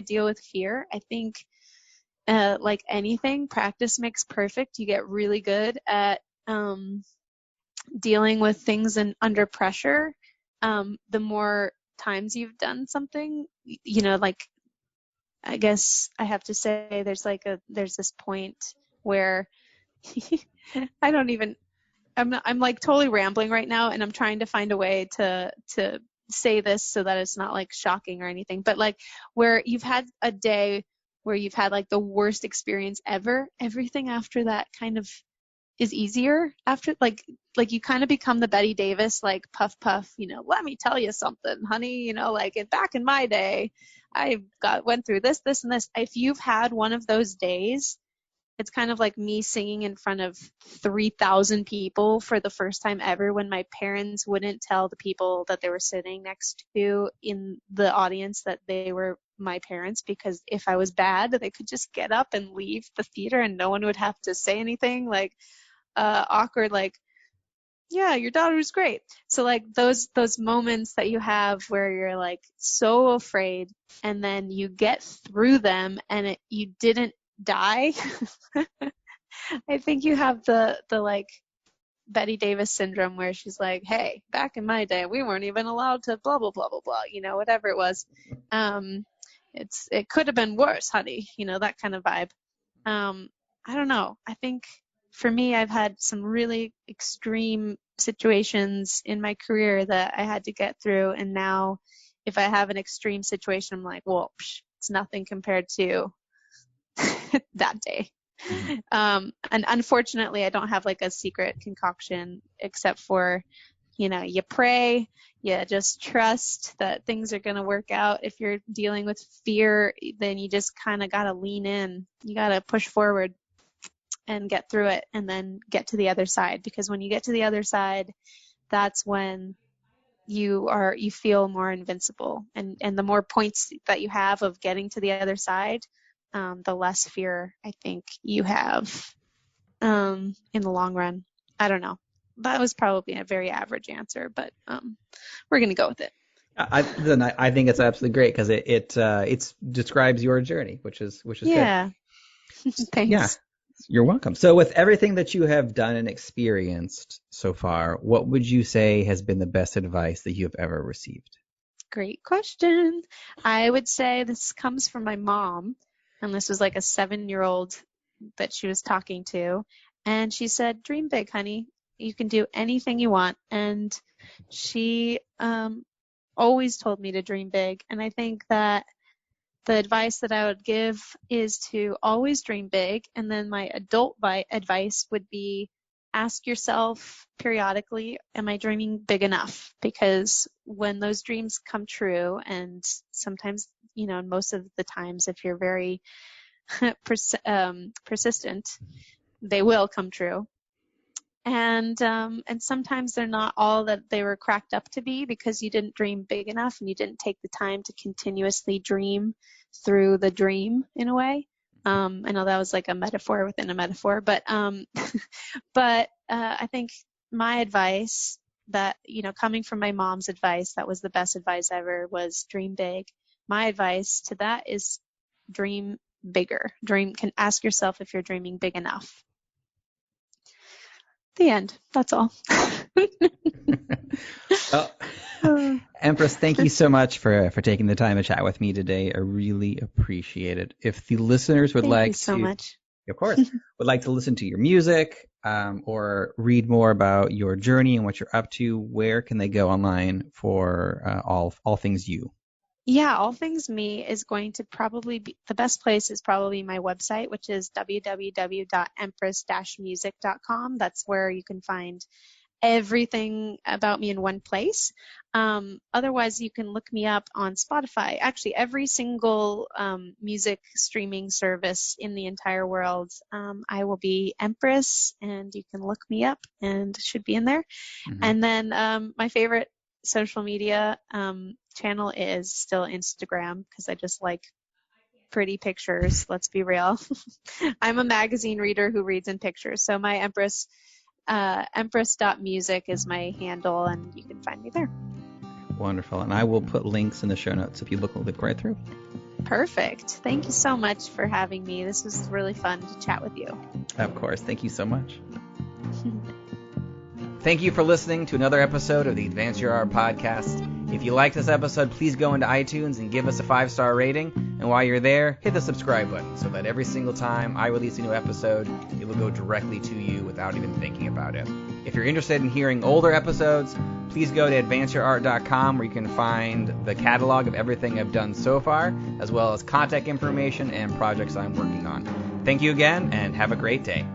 deal with fear. I think like anything, practice makes perfect. You get really good at dealing with things under pressure. The more times you've done something, like, I guess I have to say there's this point where I'm like totally rambling right now, and I'm trying to find a way to say this so that it's not like shocking or anything, but like where you've had a day where you've had like the worst experience ever, everything after that kind of is easier after, like you kind of become the Betty Davis, like puff puff, let me tell you something, honey, like back in my day, went through this, and this. If you've had one of those days, it's kind of like me singing in front of 3,000 people for the first time ever, when my parents wouldn't tell the people that they were sitting next to in the audience that they were my parents, because if I was bad, they could just get up and leave the theater and no one would have to say anything, like awkward, like, yeah, your daughter's great. So like those moments that you have where you're like so afraid and then you get through them and you didn't die. I think you have the like Betty Davis syndrome, where she's like, hey, back in my day we weren't even allowed to blah blah blah blah blah, whatever it was. It could have been worse, honey, that kind of vibe. I don't know. I think for me, I've had some really extreme situations in my career that I had to get through. And now if I have an extreme situation, I'm like, well, it's nothing compared to that day. And unfortunately, I don't have like a secret concoction, except for, you pray, you just trust that things are going to work out. If you're dealing with fear, then you just kind of got to lean in. You got to push forward and get through it, and then get to the other side. Because when you get to the other side, that's when you feel more invincible. And the more points that you have of getting to the other side, the less fear I think you have in the long run. I don't know. That was probably a very average answer, but we're going to go with it. I think it's absolutely great, because it describes your journey, which is yeah. Good. Thanks. Yeah. You're welcome. So with everything that you have done and experienced so far, what would you say has been the best advice that you have ever received? Great question. I would say this comes from my mom, and this was like a 7-year-old that she was talking to, and she said, dream big, honey. You can do anything you want. And she always told me to dream big. And I think that the advice that I would give is to always dream big. And then my adult advice would be, ask yourself periodically, am I dreaming big enough? Because when those dreams come true, and sometimes, most of the times, if you're very persistent, they will come true. And sometimes they're not all that they were cracked up to be, because you didn't dream big enough and you didn't take the time to continuously dream through the dream, in a way. I know that was like a metaphor within a metaphor, but I think my advice that, coming from my mom's advice, that was the best advice ever, was dream big. My advice to that is dream bigger. Can ask yourself if you're dreaming big enough. The end. That's all. Well, Empress, thank you so much for taking the time to chat with me today. I really appreciate it. If the listeners would Thank you so much. Of course, would like to listen to your music, or read more about your journey and what you're up to, where can they go online for all things you? Yeah, all things me is going to probably be, the best place is probably my website, which is www.empress-music.com. That's where you can find everything about me in one place. Otherwise, you can look me up on Spotify. Actually, every single music streaming service in the entire world, I will be Empress, and you can look me up, and it should be in there. Mm-hmm. And then my favorite social media channel is still Instagram, because I just like pretty pictures. Let's be real. I'm a magazine reader who reads in pictures. So my empress.music is my handle, and you can find me there. Wonderful. And I will put links in the show notes if you look right through. Perfect. Thank you so much for having me. This was really fun to chat with you. Of course. Thank you so much. Thank you for listening to another episode of the Advance Your Art podcast. If you like this episode, please go into iTunes and give us a 5-star rating. And while you're there, hit the subscribe button so that every single time I release a new episode, it will go directly to you without even thinking about it. If you're interested in hearing older episodes, please go to advanceyourart.com where you can find the catalog of everything I've done so far, as well as contact information and projects I'm working on. Thank you again, and have a great day.